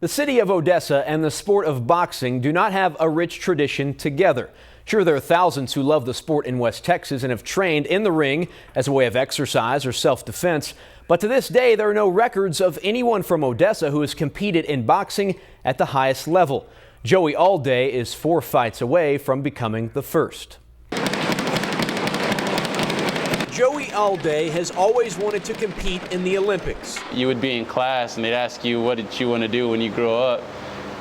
The city of Odessa and the sport of boxing do not have a rich tradition together. Sure, there are thousands who love the sport in West Texas and have trained in the ring as a way of exercise or self-defense. But to this day, there are no records of anyone from Odessa who has competed in boxing at the highest level. Joey Alday is 4 fights away from becoming the first. Joey Alday has always wanted to compete in the Olympics. You would be in class and they'd ask you, what did you want to do when you grow up?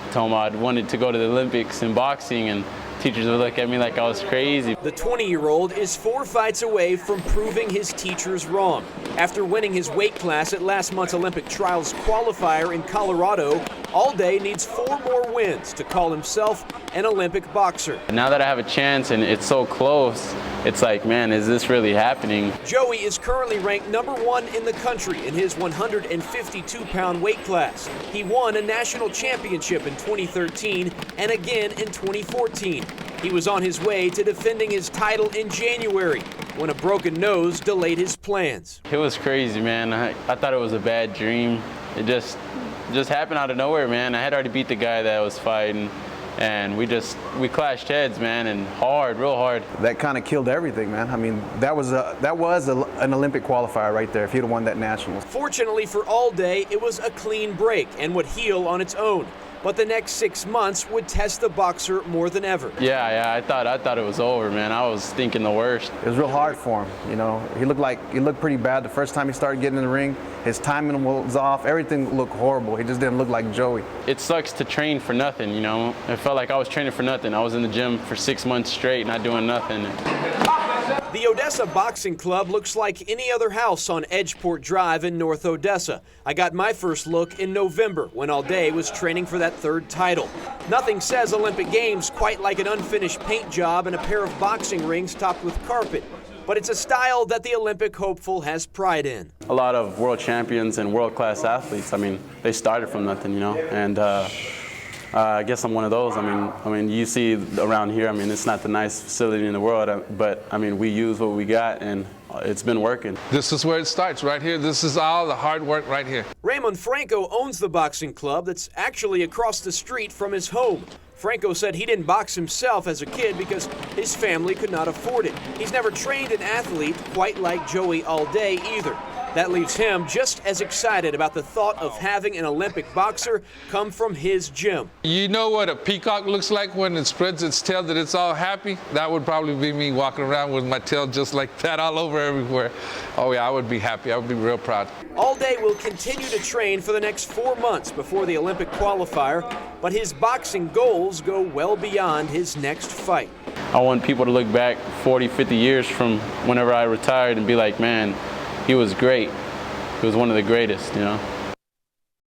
I told them I wanted to go to the Olympics in boxing, and teachers would look at me like I was crazy. The 20-year-old is 4 fights away from proving his teachers wrong. After winning his weight class at last month's Olympic Trials qualifier in Colorado, Alday needs 4 more wins to call himself an Olympic boxer. Now that I have a chance and it's so close, it's like, man, is this really happening? Joey is currently ranked #1 in the country in his 152-pound weight class. He won a national championship in 2013 and again in 2014. He was on his way to defending his title in January when a broken nose delayed his plans. It was crazy, man. I thought it was a bad dream. It just happened out of nowhere, man. I had already beat the guy that I was fighting, and we clashed heads, man, and real hard. That kind of killed everything, man. I mean, that was an Olympic qualifier right there if he'd have won that nationals. Fortunately for Alday, it was a clean break and would heal on its own. But the next 6 months would test the boxer more than ever. Yeah, I thought it was over, man. I was thinking the worst. It was real hard for him, you know. He looked pretty bad the first time he started getting in the ring. His timing was off. Everything looked horrible. He just didn't look like Joey. It sucks to train for nothing, you know. It felt like I was training for nothing. I was in the gym for 6 months straight, not doing nothing. The Odessa Boxing Club looks like any other house on Edgeport Drive in North Odessa. I got my first look in November when Alday was training for that 3rd title. Nothing says Olympic Games quite like an unfinished paint job and a pair of boxing rings topped with carpet. But it's a style that the Olympic hopeful has pride in. A lot of world champions and world-class athletes, I mean, they started from nothing, you know, and I guess I'm one of those. I mean, you see around here, I mean, it's not the nice facility in the world, but I mean, we use what we got, and it's been working. This is where it starts, right here. This is all the hard work right here. Raymond Franco owns the boxing club that's actually across the street from his home. Franco said he didn't box himself as a kid because his family could not afford it. He's never trained an athlete quite like Joey Alday either. That leaves him just as excited about the thought of having an Olympic boxer come from his gym. You know what a peacock looks like when it spreads its tail, that it's all happy? That would probably be me walking around with my tail just like that all over everywhere. Oh yeah, I would be happy. I would be real proud. Alday will continue to train for the next 4 months before the Olympic qualifier, but his boxing goals go well beyond his next fight. I want people to look back 40, 50 years from whenever I retired and be like, man, he was great. He was one of the greatest, you know.